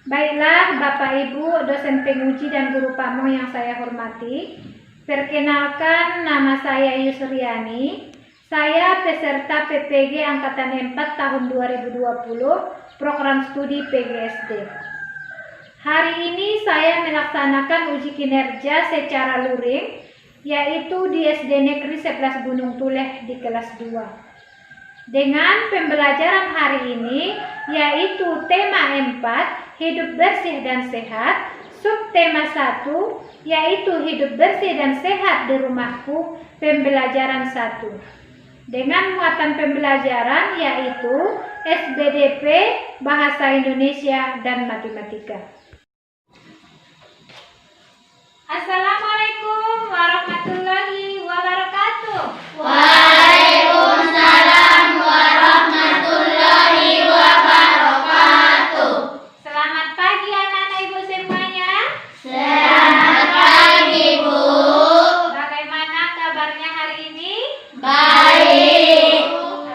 Baiklah Bapak Ibu, dosen penguji dan guru Pakmo yang saya hormati. Perkenalkan, nama saya Yusriani. Saya peserta PPG Angkatan 4 tahun 2020, program studi PGSD. Hari ini saya melaksanakan uji kinerja secara luring, yaitu di SD Negeri 11 Gunung Tuleh di kelas 2. Dengan pembelajaran hari ini, yaitu tema 4, hidup bersih dan sehat, subtema 1, yaitu hidup bersih dan sehat di rumahku, pembelajaran 1. Dengan muatan pembelajaran yaitu SBDP, Bahasa Indonesia, dan Matematika. Assalamualaikum warahmatullahi wabarakatuh. Waalaikumsalam warahmatullahi wabarakatuh. Selamat pagi anak-anak ibu semuanya. Selamat pagi, Bu. Bagaimana kabarnya hari ini? Baik.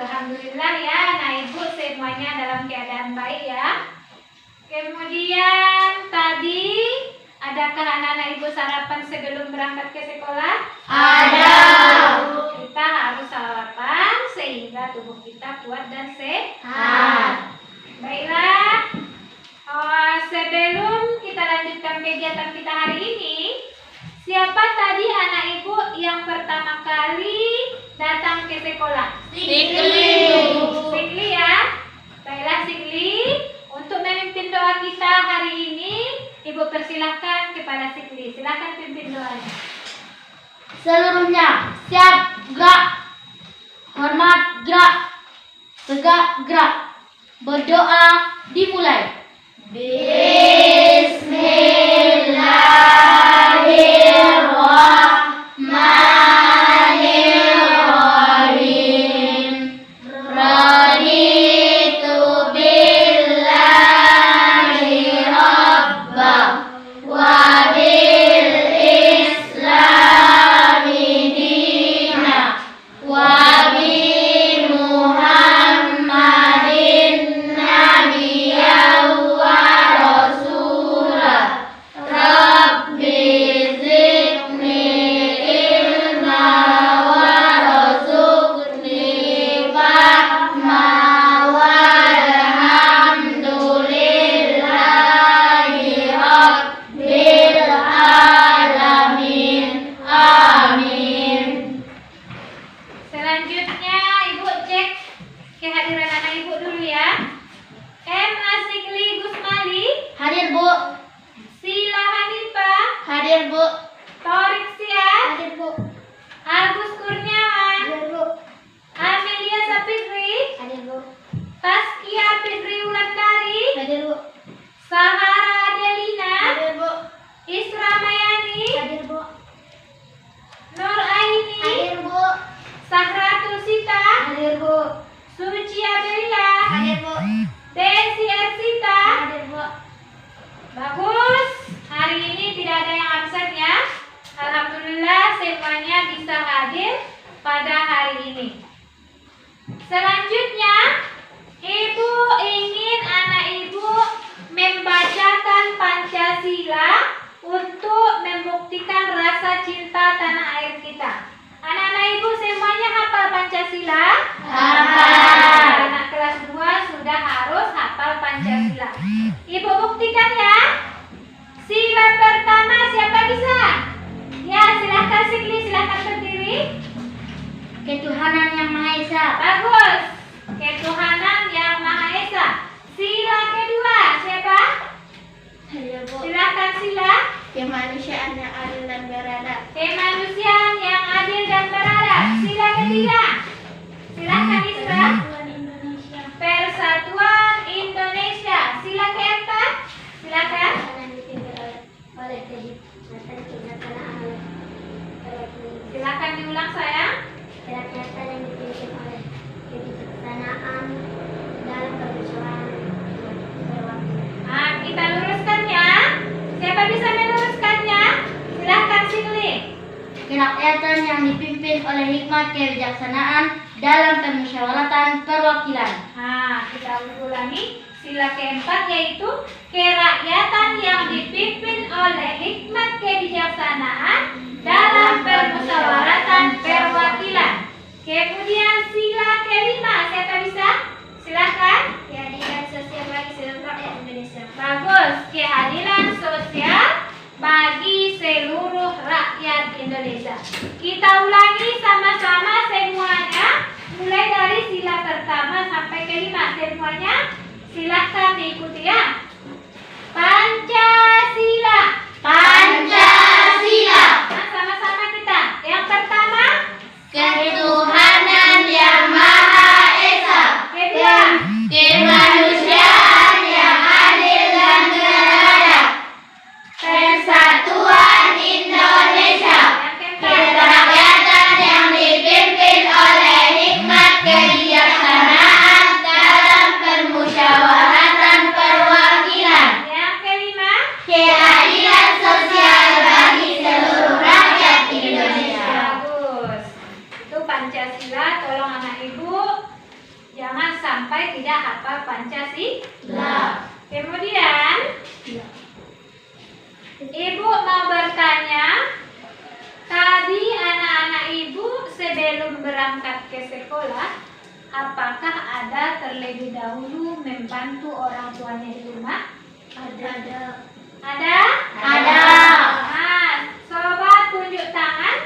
Alhamdulillah ya, anak ibu semuanya dalam keadaan baik ya. Kemudian tadi, adakah anak-anak ibu sarapan sebelum berangkat ke sekolah? Ada. Kita harus sarapan sehingga tubuh kita kuat dan sehat. Baiklah, sebelum kita lanjutkan kegiatan kita hari ini, siapa tadi anak ibu yang pertama kali datang ke sekolah? Sikli. Sikli ya. Baiklah Sikli, untuk memimpin doa kita hari ini, ibu persilahkan kepada Sikli. Silakan pimpin doanya. Seluruhnya siap, gerak. Hormat, gerak. Tegak, gerak. Berdoa dimulai. Bismillahirrahmanirrahim. Raditu billahi rabba wa bil islami dina wa bi Muhammadin nabiyyan wa rasulah. Rabbi zidni ilma wa rzuqni fahma walhamdulillahi rabbil alamin. Amin. Selanjutnya ibu cek kehadiran anak ibu dulu ya. M. Asikli Gusmali, Hadir, Bu. Sila Hanifah, Hadir, Bu. Torik Siap, Hadir, Bu. Agus Kurniawan, Hadir, Bu. Amelia Sapitri, Hadir, Bu. Taskia Fitri Wulandari, Hadir, Bu. Sahara Adelina, Hadir, Bu. Isra Mayani, Hadir, Bu. Nur Aini, Hadir, Bu. Sahratul Sita, Hadir, Bu. Suci Abelia, Hadir, Bu. Desi Ersita. Hadir, Bu. Bagus. Hari ini tidak ada yang absen ya. Alhamdulillah semuanya bisa hadir pada hari ini. Selanjutnya, ibu ingin anak ibu membacakan Pancasila untuk membuktikan rasa cinta tanah air kita. Anak-anak ibu semuanya hafal Pancasila? Hafal. Anak kelas 2 sudah harus hafal Pancasila. Ibu buktikan ya. Sila pertama siapa bisa? Ya, silahkan Sikli, silahkan berdiri. Ketuhanan yang Maha Esa. Bagus. Ketuhanan yang Maha Esa. Sila kedua siapa? Hadir, Bu. Silahkan Sila. Kemanusiaan yang adil dan beradab. Kemanusiaan yang adil dan beradab. Sila ketiga. Silahkan Isra. Persatuan Indonesia. Persatuan Indonesia. Sila keempat. Silakan. Yang dipimpin oleh kegiatan kita tanah air. Silakan diulang sayang. Kegiatan yang dipimpin oleh kebijaksanaan dalam permusyawaratan perwakilan. Kita luruskan ya. Siapa bisa meluruskannya? Silahkan Sikli. Kerakyatan yang dipimpin oleh hikmat kebijaksanaan dalam permusyawaratan perwakilan. Kita ulangi. sila keempat yaitu kerakyatan yang dipimpin oleh hikmat kebijaksanaan dalam permusyawaratan perwakilan. Kemudian sila kelima, siapa bisa? Silakan. Keadilan sosial bagi seluruh rakyat Indonesia. Bagus, keadilan sosial bagi seluruh rakyat Indonesia. Kita ulangi sama-sama semuanya, mulai dari sila pertama sampai kelima. Semuanya silahkan diikuti ya. Pancasila. Pancasila. Nah, sama-sama kita. Yang pertama, Ketuhanan yang Maha Esa. kedua, Kemanusiaan yang adil dan beradab. Persatuan Indonesia. yang keempat, Kerakyatan yang dipimpin oleh hikmat kebijaksanaan dalam permusyawaratan perwakilan. yang kelima, Keadilan sosial bagi seluruh rakyat Indonesia. bagus. Itu Pancasila. Tolong anak ibu jangan sampai tidak hafal Pancasila. Kemudian ibu mau bertanya, tadi anak-anak ibu sebelum berangkat ke sekolah, apakah ada terlebih dahulu membantu orang tuanya di rumah? Ada. Ada? Ada. Nah, coba tunjuk tangan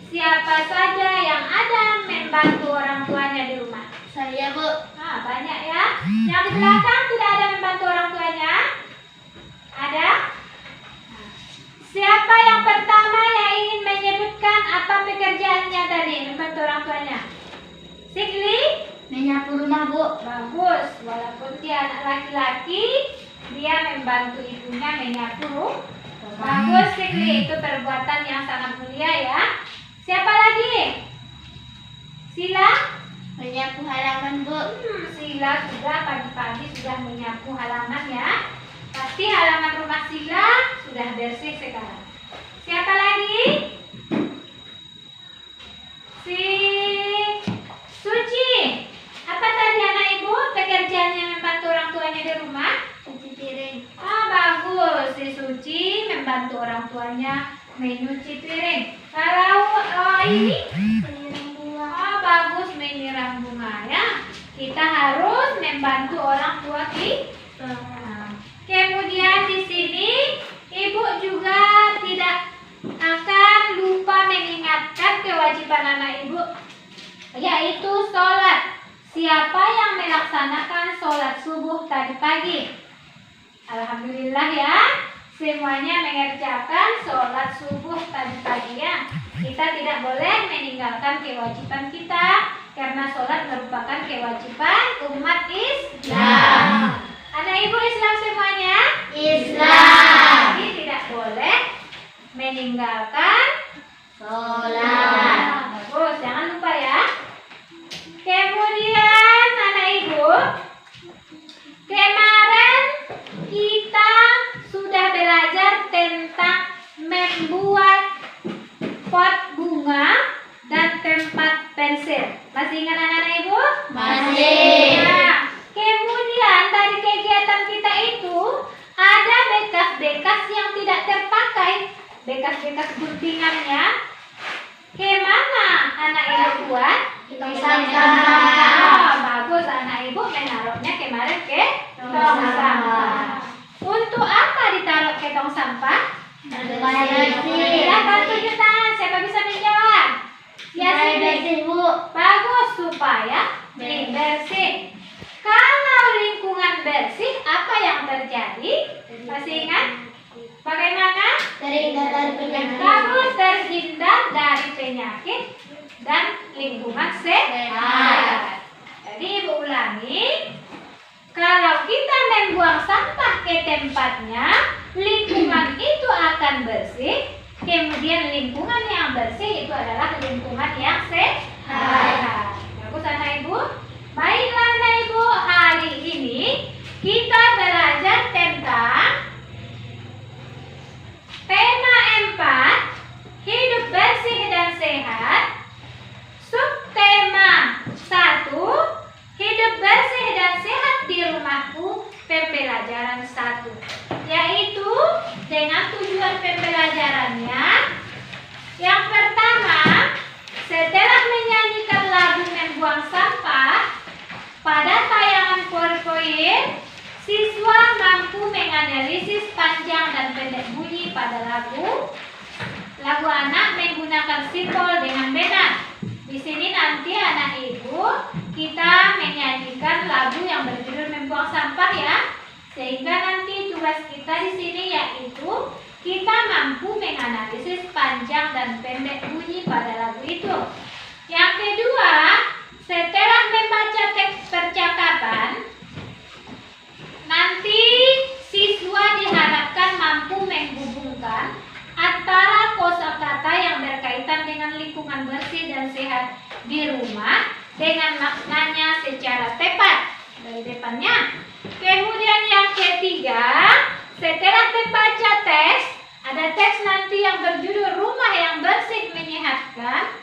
siapa saja yang ada membantu orang tuanya di rumah. Saya, Bu. Nah, banyak ya. Yang di belakang tidak ada membantu orang tuanya? Ada? Nah, siapa yang pertama yang ingin menyebutkan apa pekerjaannya tadi membantu orang tuanya? Sigli? Menyapu rumah, Bu. Bagus. Walaupun dia anak laki-laki, dia membantu ibunya menyapu. Bagus, Sigli. Itu perbuatan yang sangat mulia ya. Siapa lagi? Sila? Menyapu halaman, Bu. Sila sudah pagi-pagi sudah menyapu halaman ya. Pasti halaman rumah Sila sudah bersih sekarang. Siapa lagi? Si Suci. Apa tadi anak ibu pekerjaannya membantu orang tuanya di rumah? Cuci piring. Ah, bagus. Si Suci membantu orang tuanya menyuci piring. Kalau ini? Penyiram bunga. Oh, bagus, menyiram bunga ya. Kita harus membantu orang tua kita. Kemudian di sini ibu juga tidak akan lupa mengingatkan kewajiban anak ibu, yaitu sholat. Siapa yang melaksanakan sholat subuh tadi pagi? Alhamdulillah ya, semuanya mengerjakan sholat subuh tadi pagi ya. Kita tidak boleh meninggalkan kewajiban kita, karena sholat merupakan kewajiban umat Islam. Anak ibu Islam semuanya? Islam. Jadi tidak boleh meninggalkan Sholat. Bagus, jangan lupa ya. Kemudian anak ibu, kemarin kita sudah belajar tentang membuat pot bunga dan tempat pensil. Masih ingat anak-anak ibu? Masih. Nah, kemudian dari kegiatan kita itu ada bekas-bekas yang tidak terpakai, bekas-bekas guntingannya. Kemana anak ibu buat? Tong sampah. Oh, bagus, anak ibu menaruhnya kemarin ke tong sampah. Untuk apa ditaruh ke tong sampah? Supaya bersih. Silakan tunjuk tangan, siapa bisa menjawab? Ya, Supaya sini. bersih, Bu. Bagus, supaya bersih. Kalau lingkungan bersih, apa yang terjadi? Masih ingat? Bagaimana? Terhindar dari penyakit. Bagus, terhindar dari penyakit dan lingkungan sehat. Jadi ibu ulangi, kalau kita membuang sampah ke tempatnya, lingkungan itu akan bersih. Kemudian lingkungan yang bersih itu adalah lingkungan yang sehat. Bagus anak ibu. Baiklah anak ibu, hari ini kita belajar tentang tema 4, hidup bersih dan sehat. Subtema 1, hidup bersih dan sehat di rumahku. dengan tujuan pembelajarannya. Yang pertama, setelah menyanyikan lagu membuang sampah, pada tayangan PowerPoint, siswa mampu menganalisis panjang dan pendek bunyi pada lagu anak menggunakan simbol dengan benar. Di sini nanti anak ibu kita menyanyikan lagu yang berjudul membuang sampah ya. Sehingga nanti tugas kita di sini yaitu kita mampu menganalisis panjang dan pendek bunyi pada lagu itu. Yang kedua, setelah membaca teks percakapan, nanti siswa diharapkan mampu menghubungkan antara kosakata yang berkaitan dengan lingkungan bersih dan sehat di rumah dengan maknanya secara tepat. Dari depannya. Kemudian yang ketiga, setelah membaca teks, ada teks nanti yang berjudul Rumah yang Bersih Menyehatkan.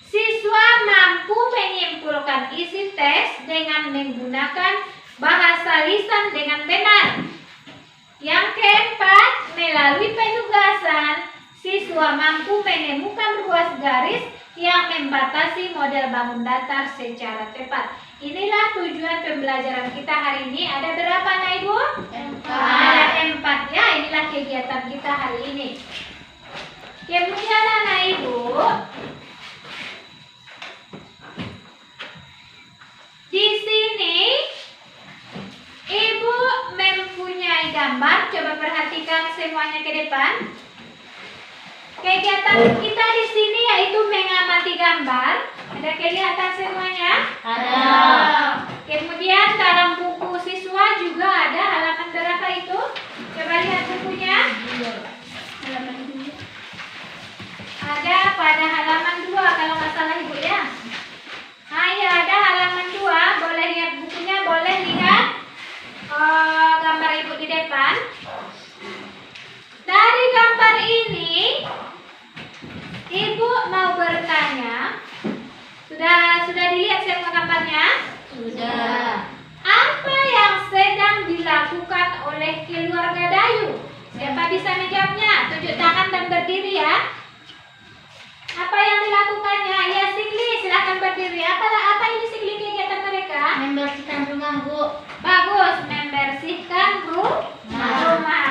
Siswa mampu menyimpulkan isi teks dengan menggunakan bahasa lisan dengan benar. Yang keempat, melalui penugasan, siswa mampu menemukan ruas garis yang membatasi model bangun datar secara tepat. Inilah tujuan pembelajaran kita hari ini. Ada berapa, Nak Ibu? 4. Ada 4 ya. Inilah kegiatan kita hari ini. Kemudian Anak Ibu, di sini Ibu mempunyai gambar. Coba perhatikan semuanya ke depan. Kegiatan kita di sini yaitu mengamati gambar. Ada kelihatan semuanya? Ada. Kemudian dalam buku siswa juga ada halaman berapa itu? Coba lihat bukunya. Halaman 2. Ada pada halaman 2 kalau nggak salah Ibu ya. Nah ya ada halaman 2. Boleh lihat bukunya, boleh lihat gambar Ibu di depan. Dari gambar ini Ibu mau bertanya. Sudah dilihat semua gambarnya? Sudah. Apa yang sedang dilakukan oleh keluarga Dayu? Siapa bisa menjawabnya? Tunjuk tangan dan berdiri ya. Apa yang dilakukannya? Ya Sigli, silahkan berdiri. Apa ini Sigli kegiatan mereka? Membersihkan rumah, Bu. Bagus, membersihkan rumah.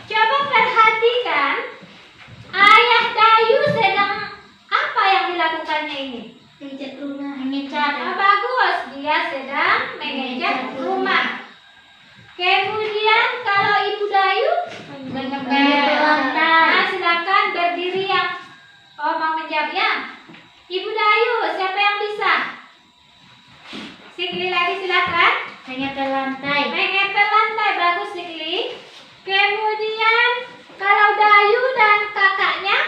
Coba perhatikan, ayah Dayu sedang apa yang dilakukannya ini? Mengecat rumah. Bagus, dia sedang mengecat rumah. Kemudian kalau Ibu Dayu Mengepel lantai. Nah, silakan berdiri yang mau menjawab ya. Ibu Dayu, siapa yang bisa? Sigli lagi silakan. Mengepel lantai. Mengepel lantai, bagus Sigli. Kemudian kalau Dayu dan kakaknya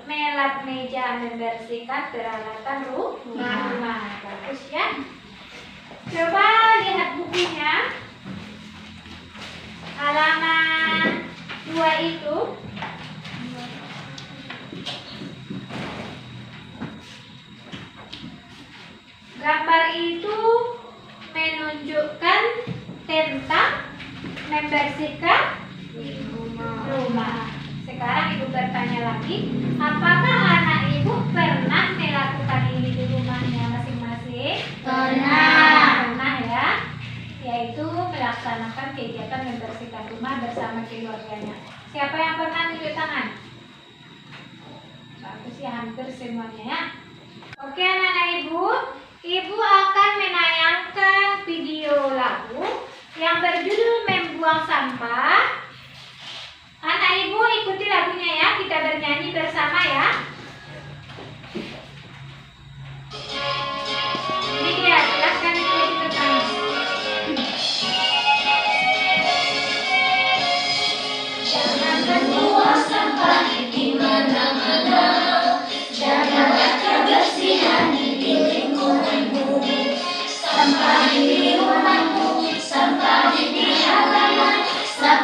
melap meja, membersihkan peralatan rumah. Bagus ya. Coba lihat bukunya. Halaman 2 itu. Gambar itu menunjukkan tentang membersihkan rumah. Sekarang Ibu bertanya lagi, apakah anak Ibu pernah melakukan ini di rumahnya masing-masing? Pernah ya, yaitu melaksanakan kegiatan membersihkan rumah bersama keluarganya. Siapa yang pernah tunjuk tangan? Bagus ya, hampir semuanya ya. Oke anak-anak Ibu akan menayangkan video lagu yang berjudul Membuang Sampah. Anak Ibu ikuti lagunya ya, kita bernyanyi bersama ya. Ini dia, silahkan ikuti bersama. Jangan membuang sampah di mana-mana. Jagalah kebersihan di lingkunganmu. Sampah di rumahmu, sampah di halaman, sampah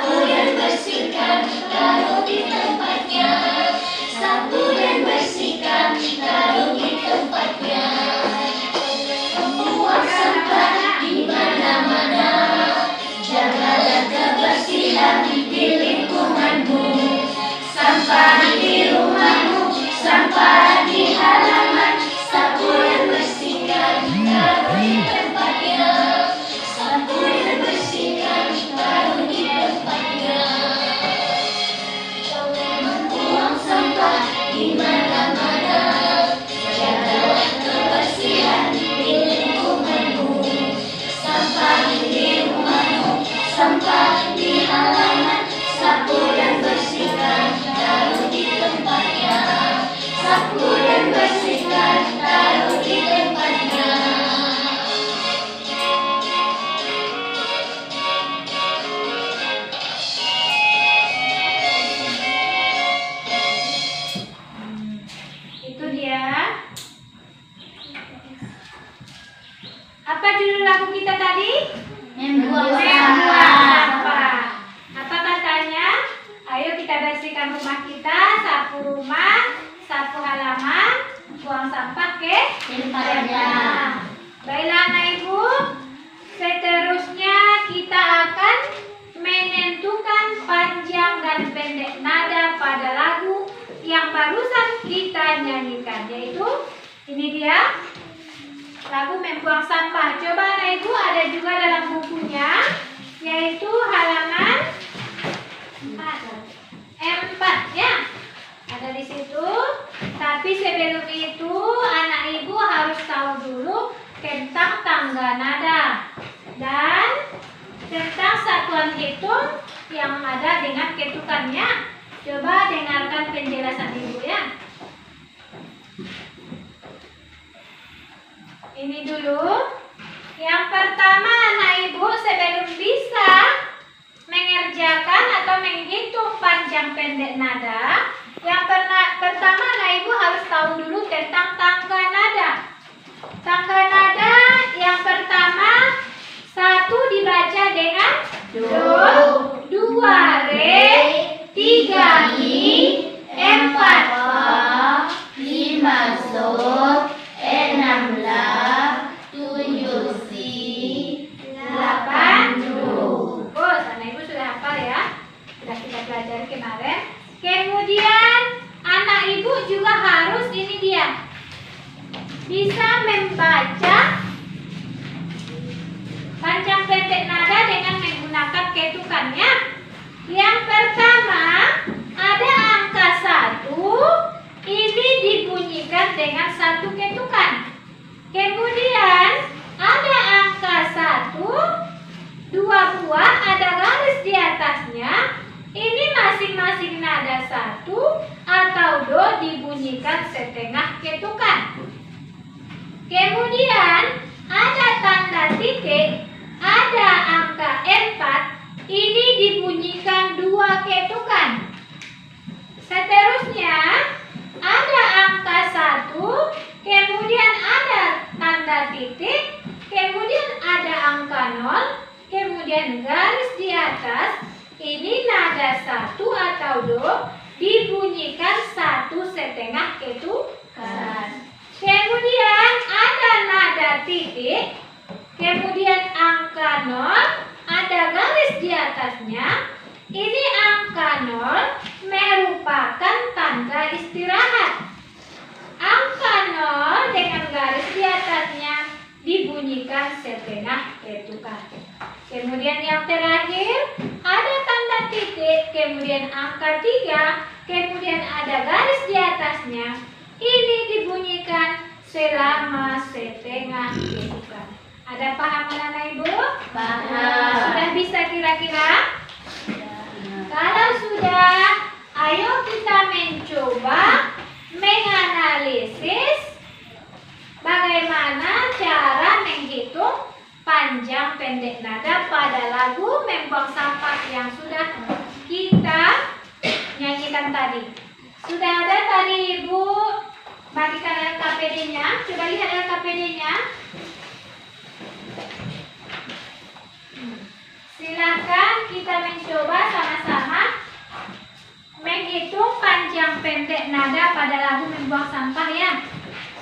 Panjang. Baiklah anak ibu, seterusnya kita akan menentukan panjang dan pendek nada pada lagu yang barusan kita nyanyikan, yaitu ini dia lagu Membuang Sampah. Coba anak ibu, ada juga dalam bukunya, yaitu halaman 4 ya, ada di situ. Tapi sebelum itu anak ibu harus tahu dulu tentang tangga nada dan tentang satuan hitung yang ada dengan ketukannya. Coba dengarkan penjelasan ibu ya. Ini dulu. Yang pertama anak ibu, sebelum bisa mengerjakan atau menghitung panjang pendek nada, yang pertama anak ibu harus tahu dulu tentang tangga nada. Tangga nada yang pertama, 1 dibaca dengan do, 2 re, 3 mi, 4 fa, 5 sol, 6 la, 7 si, 8 do. Bagus, anak ibu sudah hafal ya. Sudah kita pelajari kemarin. Kemudian anak ibu juga harus ini dia, bisa membaca panjang pendek nada dengan menggunakan ketukannya. Yang pertama ada angka 1, ini dibunyikan dengan 1 ketukan. Kemudian ada angka 1, 2 buah, ada garis di atasnya. Ini masing-masing nada 1 atau do dibunyikan setengah ketukan. Kemudian ada tanda titik, ada angka 4, ini dibunyikan 2 ketukan. Seterusnya ada angka 1, kemudian ada tanda titik, kemudian ada angka 0, kemudian garis di atas, ini nada 1 atau do dibunyikan 1 setengah ketukan. Kemudian ada nada titik, kemudian angka 0, ada garis di atasnya. Ini angka 0 merupakan tanda istirahat. Angka 0 dengan garis di atasnya dibunyikan setengah ketukan. Kemudian yang terakhir ada tanda titik, kemudian angka 3, kemudian ada garis di atasnya. Ini dibunyikan selama setengah ketukan. Ada paham anak ibu? Paham. Sudah bisa kira-kira? Kalau sudah, ayo kita mencoba menganalisis bagaimana cara menghitung panjang pendek nada pada lagu Membuang Sampah yang sudah kita nyanyikan tadi. Sudah ada tadi ibu bagikan LKPD-nya. Coba lihat LKPD-nya. Silakan kita mencoba sama-sama menghitung panjang pendek nada pada lagu Membuang Sampah ya.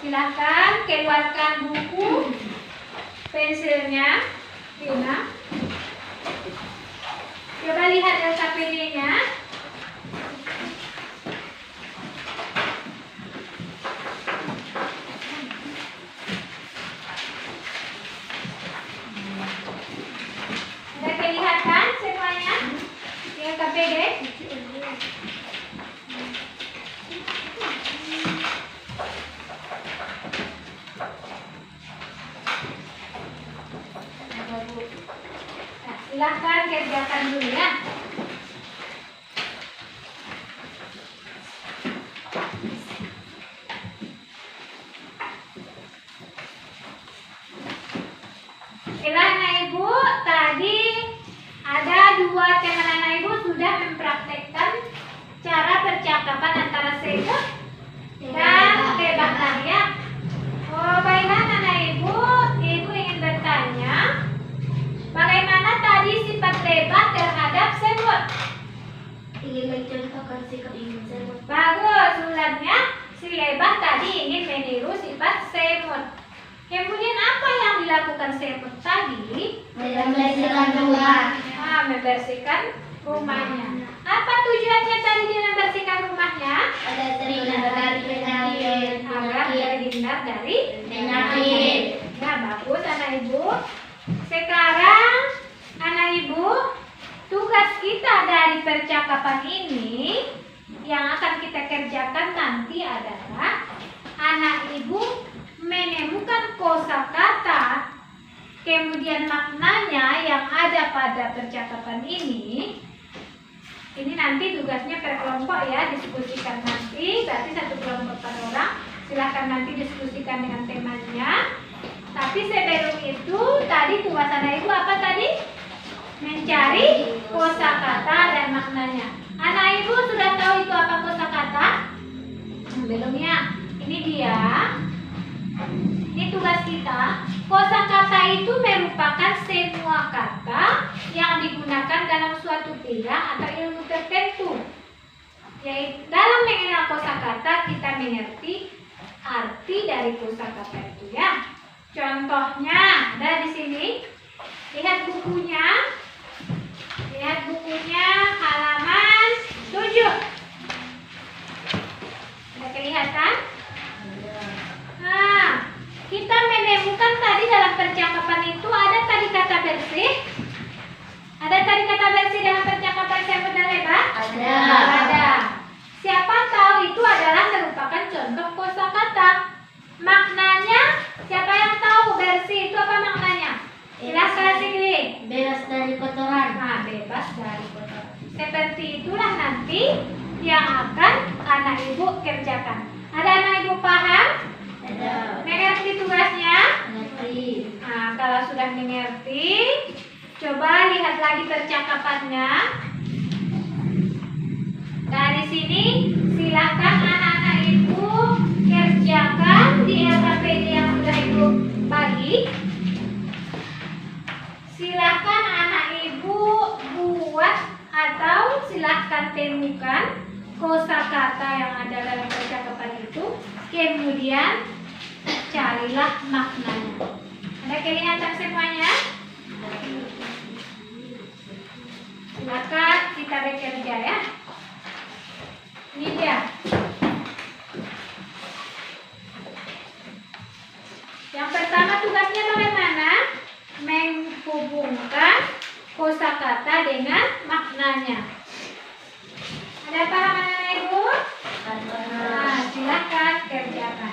Silakan keluarkan buku, pensilnya, Vina. Coba lihat LKPD-nya. Sudah kelihatan semuanya di LKPD? Nah, silahkan kerjakan dulu ya. Baiklah anak ibu, tadi ada 2 teman anak ibu sudah mempraktekkan cara percakapan antara sebut dan bebas ya. Oh, baiklah anak ibu, ibu ingin bertanya, bagaimana tadi sifat lebat terhadap sebut? Ingin mencontohkan sikap ingin sebut. Bagus, ulannya Si Lebah tadi ingin meniru sifat semut. Kemudian apa yang dilakukan semut tadi? Membersihkan rumah. Membersihkan rumahnya. Apa tujuannya tadi dia membersihkan rumahnya? Agar terhindar dari penyakit. Agar terhindar dari Penyakit. Nah, bagus anak ibu. Sekarang anak ibu, tugas kita dari percakapan ini yang akan kita kerjakan nanti adalah anak ibu menemukan kosakata, kemudian maknanya yang ada pada percakapan ini. Ini nanti tugasnya per kelompok ya, diskusikan nanti. Berarti satu kelompok per orang. Silahkan nanti diskusikan dengan temannya. Tapi sebelum itu, tadi tugas anak ibu apa tadi? Mencari kosakata dan maknanya. Anak ibu sudah tahu itu apa kosakata? Belum ya? Ini dia. Ini tugas kita. Kosakata itu merupakan semua kata yang digunakan dalam suatu bidang atau ilmu tertentu. Yaitu dalam mengenal kosakata kita mengerti arti dari kosakata itu ya. Contohnya ada di sini. Lihat bukunya. Lihat bukunya halaman 7. Ada kelihatan? Nah, kita menemukan tadi dalam percakapan itu ada tadi kata bersih. Ada tadi kata bersih dalam percakapan semut dan lebah? Ada. Siapa tahu itu adalah merupakan contoh kosakata. Maknanya, siapa yang tahu bersih itu apa maknanya? Jelaskan Sigli. Bebas dari kotoran. Nah, bebas dari kotoran. Seperti itulah nanti yang akan anak ibu kerjakan. Ada anak ibu paham? Ada. Mengerti tugasnya? Mengerti. Nah, kalau sudah mengerti, coba lihat lagi percakapannya. Dari sini, silakan anak-anak ibu kerjakan di LKPD yang sudah ibu bagi. Silakan anak ibu buat atau silakan temukan kosakata yang ada dalam percakapan itu. Kemudian carilah maknanya. Ada kelihatan semuanya? Silakan kita bekerja ya. Ini dia. Yang pertama tugasnya bagaimana? Menghubungkan kosakata dengan maknanya. Ada paham anak ibu? Nah, silakan kerjakan.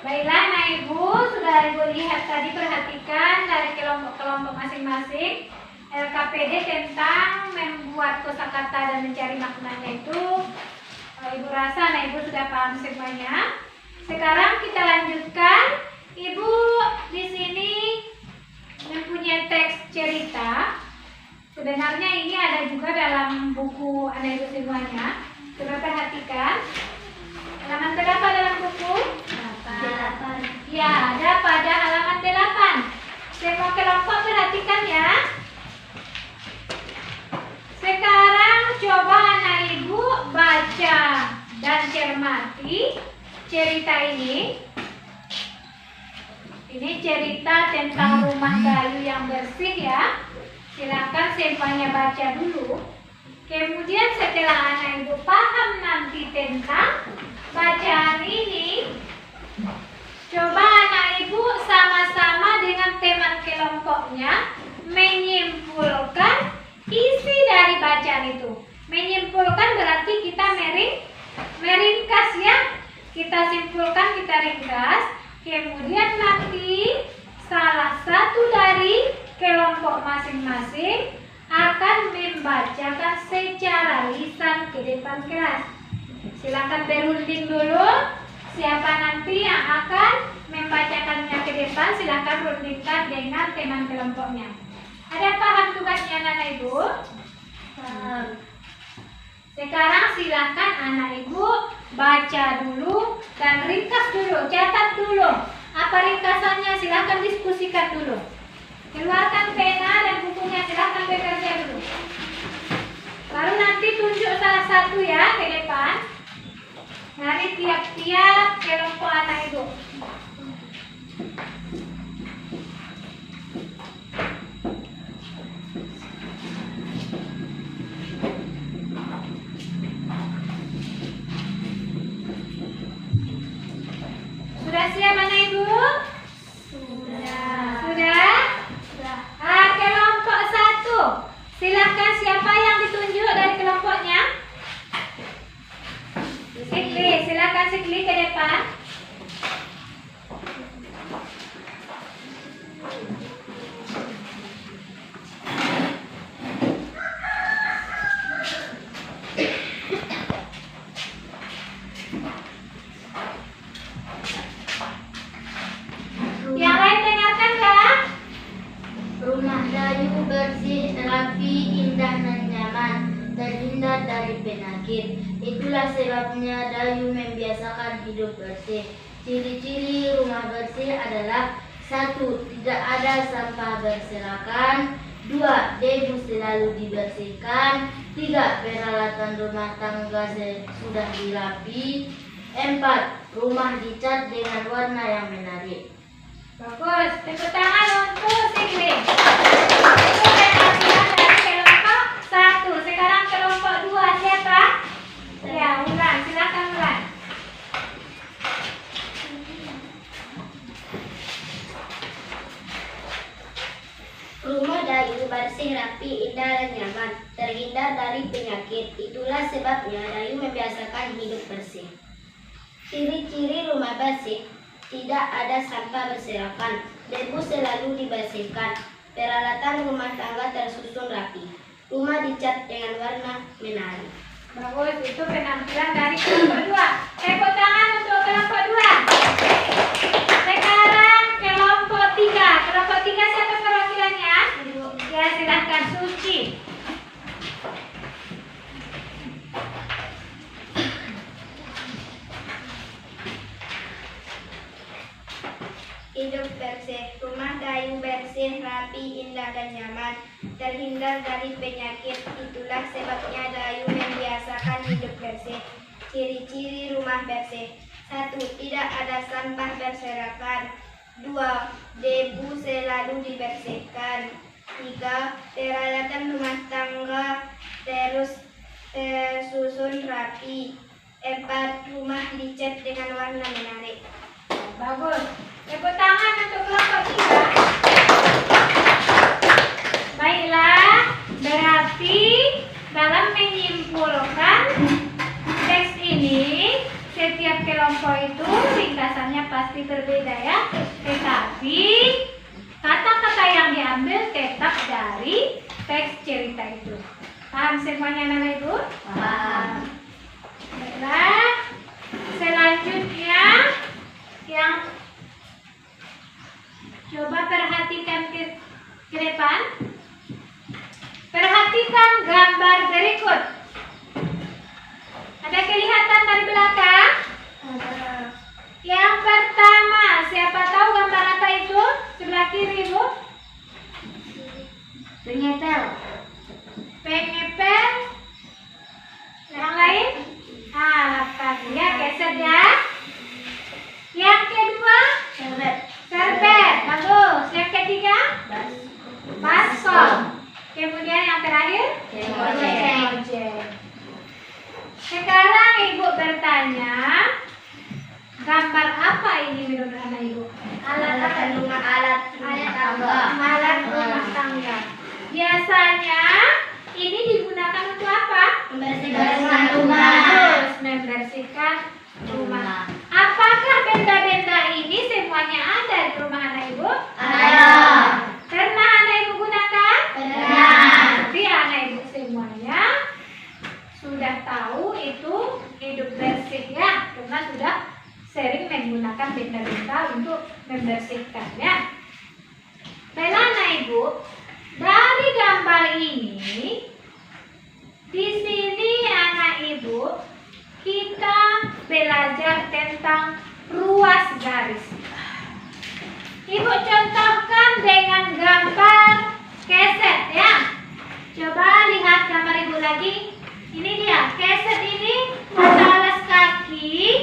Baiklah anak ibu, sudah ibu lihat tadi, perhatikan dari kelompok-kelompok masing-masing LKPD tentang membuat kosakata dan mencari maknanya itu. Ibu rasa anak ibu sudah paham semuanya. Sekarang kita lanjutkan. Ibu di sini mempunyai teks cerita. Sebenarnya ini ada juga dalam buku anak ibu semuanya. Coba perhatikan. Halaman berapa dalam buku? 8. Ya, ada pada halaman 8. Semua kelompok perhatikan ya. Sekarang coba anak ibu baca dan cermati cerita ini. Ini cerita tentang rumah kayu yang bersih ya. Silakan semuanya baca dulu. Kemudian setelah anak ibu paham nanti tentang bacaan ini, coba anak ibu sama-sama dengan teman kelompoknya menyimpulkan isi dari bacaan itu. Menyimpulkan berarti kita meringkas ya. Kita simpulkan, kita ringkas. Kemudian nanti salah satu dari kelompok masing-masing akan membacakan secara lisan ke depan kelas. Silakan berunding dulu. Siapa nanti yang akan membacakannya ke depan, silakan rundingkan dengan teman kelompoknya. Ada paham tugasnya anak ibu? Sekarang silakan anak ibu baca dulu dan ringkas dulu, catat dulu. Apa ringkasannya? Silakan diskusikan dulu. Keluarkan pena dan bukunya, silakan bekerja dulu. Baru nanti tunjuk salah satu ya ke depan. Dari tiap-tiap kelompok anak ibu. Sudah siap anak ibu? Sudah? Kelompok 1. Silakan siapa yang ditunjuk dari kelompoknya? Sikli, silakan Sikli ke depan. Yang lain dengarkan ya. Rumah Dayu bersih, rapi, indah dan nyaman, terhindar dari penyakit. Itulah sebabnya Dayu membiasakan hidup bersih. Ciri-ciri rumah bersih adalah 1. Tidak ada sampah berserakan. 2. Debu selalu dibersihkan. 3. Peralatan rumah tangga sudah dirapi. 4. Rumah dicat dengan warna yang menarik. Bagus, tepuk tangan untuk Sikli. Itu penampilan dari kelompok 1. Sekarang kelompok 2 siapa? Ya, Ulan, silakan Ulan. Rumah Dayu bersih, rapi, indah dan nyaman, terhindar dari penyakit. Itulah sebabnya Dayu membiasakan hidup bersih. Ciri-ciri rumah bersih: tidak ada sampah berserakan, debu selalu dibersihkan, peralatan rumah tangga tersusun rapi, rumah dicat dengan warna menarik. Bagus, itu penampilan dari kelompok 2. Tepuk tangan untuk kelompok 2. Sekarang kelompok 3. Kelompok 3 siapa perwakilannya? Ya, silahkan Suci. Hidup bersih, rumah Dayu bersih, rapi, indah dan nyaman, terhindar dari penyakit. Itulah sebabnya Dayu membiasakan hidup bersih. Ciri-ciri rumah bersih: 1. Tidak ada sampah berserakan. 2. Debu selalu dibersihkan. 3. Peralatan rumah tangga tersusun rapi. 4. Rumah dicat dengan warna menarik. Bagus. Tepuk tangan untuk kelompok 3. Baiklah, berarti dalam menyimpulkan teks ini, setiap kelompok itu ringkasannya pasti berbeda ya. Tetapi kata-kata yang diambil tetap dari teks cerita itu. Paham semuanya anak ibu? Paham. Baiklah, selanjutnya yang coba perhatikan ke depan. Perhatikan gambar berikut. Ada kelihatan dari belakang? Yang pertama, siapa tahu gambar apa itu? Sebelah kiri, Bu. Pengepel. Pengepel. Yang lain? Lapan. Ya, keset ya. Yang kedua? Serbet. Serbet. Bagus. Yang ketiga? Baskom. Kemudian yang terakhir? Ojek. Sekarang ibu bertanya, gambar apa ini menurut anak ibu? Alat rumah tangga. Alat rumah tangga. Biasanya ini digunakan untuk apa? Membersihkan rumah. Terus membersihkan rumah. Apakah benda-benda ini semuanya ada di rumah anak ibu? Ada. Pernah anak ibu gunakan? Pernah. Tapi anak ibu semuanya sudah tahu itu hidup bersih ya, karena sudah sering menggunakan benda-benda untuk membersihkannya. Baiklah anak ibu, dari gambar ini, di sini anak ibu kita belajar tentang ruas garis. Ibu contohkan dengan gambar keset ya. Coba lihat gambar ibu lagi. Ini dia, keset ini ada alas kaki,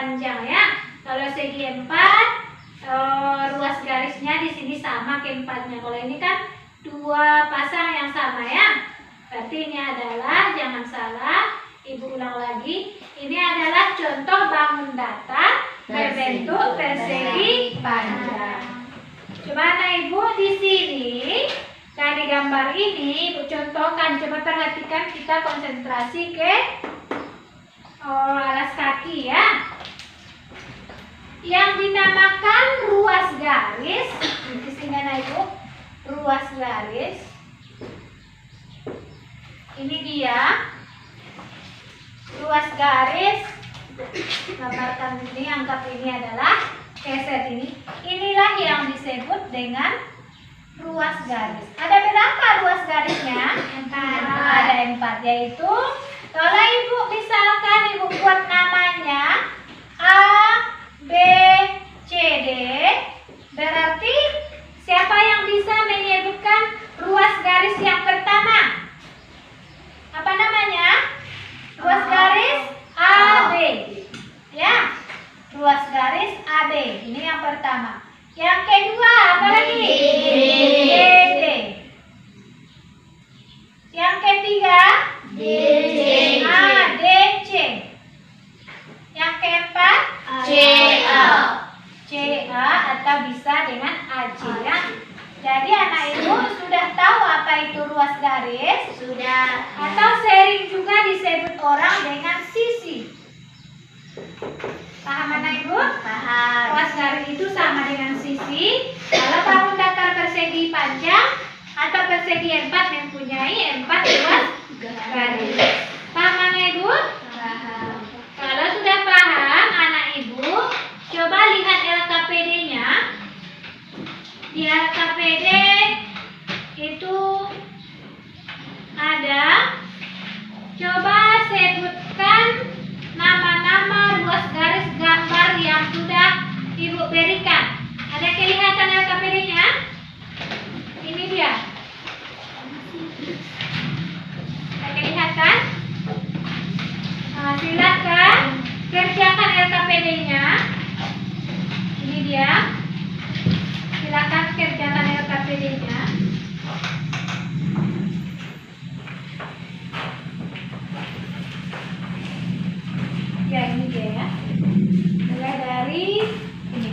panjang ya. Kalau segi 4, ruas garisnya di sini sama ke 4-nya. Kalau ini kan 2 pasang yang sama ya. Berarti ini adalah, jangan salah, Ibu ulang lagi. Ini adalah contoh bangun datar berbentuk persegi panjang. Coba anak Ibu di sini dari gambar ini Ibu contohkan. Coba perhatikan, kita konsentrasi ke alas kaki ya. Yang dinamakan ruas garis, di sini anak Ibu, ruas garis. Ini dia ruas garis. Gambarkan ini, anggap ini adalah keset ini. Inilah yang disebut dengan ruas garis. Ada berapa ruas garisnya? 4. Ada 4, yaitu kalau Ibu misalkan Ibu buat namanya A, B, C, D, berarti siapa yang bisa menyebutkan ruas garis yang pertama? Apa namanya? Ruas garis AB. Ya, ruas garis AB. Ini yang pertama. Yang kedua apa lagi? DD. Yang ketiga? DC. DC. Yang keempat? CA. CA atau bisa dengan AC ya. Jadi anak Ibu sudah tahu apa itu ruas garis? Sudah. Atau sering juga disebut orang dengan sisi. Paham anak Ibu? Paham. Ruas garis itu sama dengan sisi. Kalau bangun datar persegi panjang atau persegi 4 mempunyai 4 ruas garis. Paham anak Ibu? Paham. Kalau sudah paham anak Ibu, coba lihat LKPD-nya. Di LKPD itu ada, coba sebutkan nama-nama ruas garis gambar yang sudah Ibu berikan. Ada kelihatan LKPD-nya? Ini dia. Ada kelihatan? Nah, silakan kerjakan LKPD-nya. Ini dia. Silakan kerjakan LKPD-nya. Ya, ini dia ya. Mulai dari ini.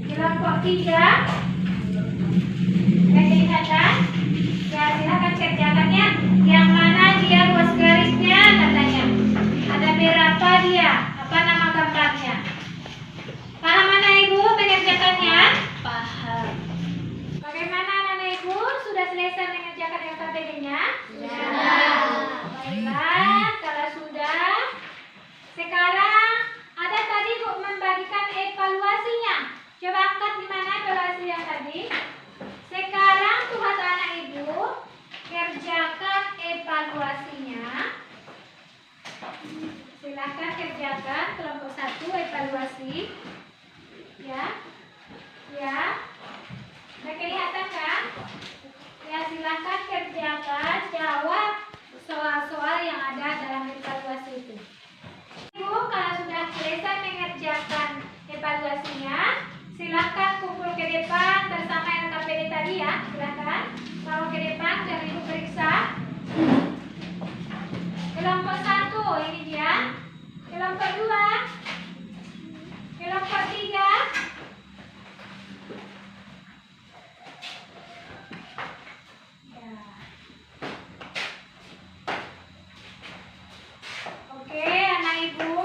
Kelompok 3. Kelihatan? Ya, silakan kerjakannya. Yang mana dia ruas garisnya katanya? Ada berapa dia? Apa nama gambarnya? Paham anak Ibu mengerjakannya? Paham. Bagaimana anak Ibu? Sudah selesai mengerjakan LKPD-nya? Sudah. Baiklah, kalau sudah, sekarang ada tadi Bu membagikan evaluasinya. Coba angkat di mana evaluasi yang tadi? Sekarang tugas anak Ibu kerjakan evaluasinya. Silakan kerjakan kelompok 1 evaluasi. Ya, ya, udah kelihatan kan? Ya, silakan kerjakan, jawab soal-soal yang ada dalam evaluasi itu. Ibu, kalau sudah selesai mengerjakan evaluasinya, silakan kumpul ke depan bersama LKPD tadi ya. Silakan bawa ke depan dan Ibu periksa. Kelompok 1 ini dia. Kelompok 2. Kelompok 3. Ya. Oke, anak Ibu.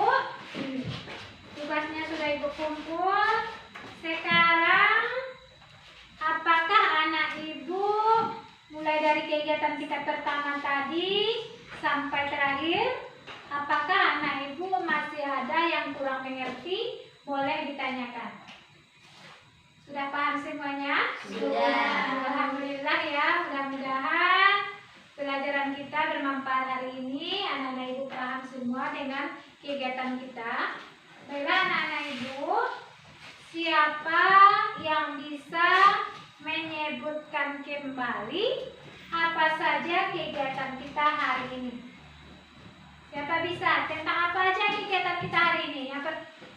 Tugasnya sudah Ibu kumpul. Sekarang, apakah anak Ibu mulai dari kegiatan kita pertama tadi sampai terakhir, apakah anak Ibu masih ada yang kurang mengerti? Boleh ditanyakan. Sudah paham semuanya? Sudah. Alhamdulillah ya, mudah-mudahan pelajaran kita bermanfaat hari ini. Anak-anak Ibu paham semua dengan kegiatan kita. Baiklah anak-anak Ibu, siapa yang bisa menyebutkan kembali apa saja kegiatan kita hari ini? Siapa bisa? Tentang apa aja kegiatan kita hari ini?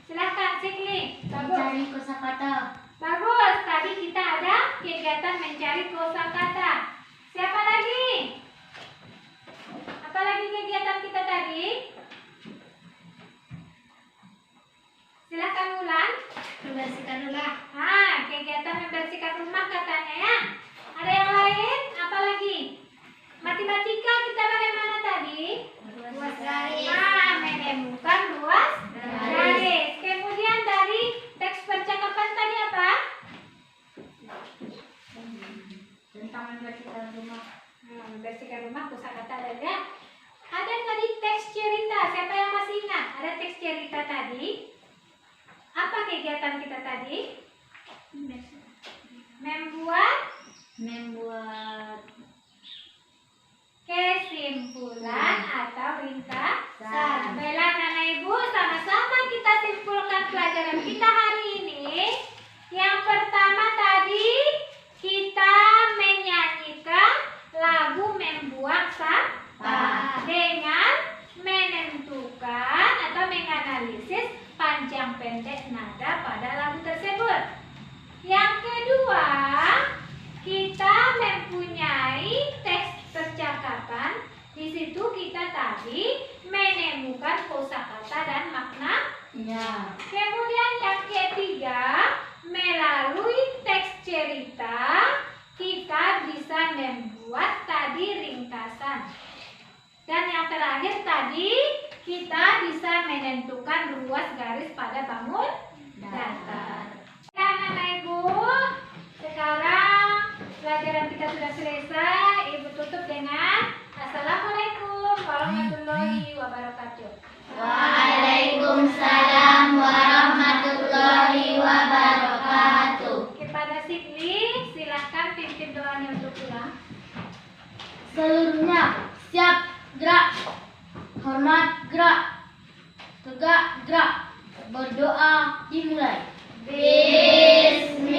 Silahkan, Sikli. Mencari kosakata. Bagus. Tadi kita ada kegiatan mencari kosakata. Siapa lagi? Apa lagi kegiatan kita tadi? Silahkan ulang. Membersihkan rumah. Kegiatan membersihkan rumah katanya ya. Ada yang lain? Apa lagi? Matematika kita bagaimana tadi? Ruas garis. Menemukan ruas garis. Kemudian dari teks percakapan tadi apa? Tentang membersihkan rumah. Membersihkan rumah kosakata ada. Ada tadi teks cerita. Siapa yang masih ingat? Ada teks cerita tadi. Apa kegiatan kita tadi? Membuat kesimpulan atau ringkasan. Baiklah Anak Ibu, sama-sama kita simpulkan pelajaran kita hari ini. Yang pertama tadi kita menyanyikan lagu membuang sampah dengan menentukan atau menganalisis panjang pendek nada pada lagu tersebut. Yang kedua, kita mempunyai teks percakapan. Di situ kita tadi menemukan kosakata dan maknanya. Kemudian yang ketiga, melalui teks cerita kita bisa membuat tadi ringkasan. Dan yang terakhir tadi kita bisa menentukan ruas garis pada bangun datar. Anak Ibu, sekarang pelajaran kita sudah selesai. Ibu tutup dengan Assalamualaikum warahmatullahi wabarakatuh. Waalaikumsalam warahmatullahi wabarakatuh. Kepada Sikli, silahkan pimpin doanya untuk pulang. Seluruhnya siap, gerak. Hormat, gerak. Tegak, gerak. Berdoa dimulai. Bismillah.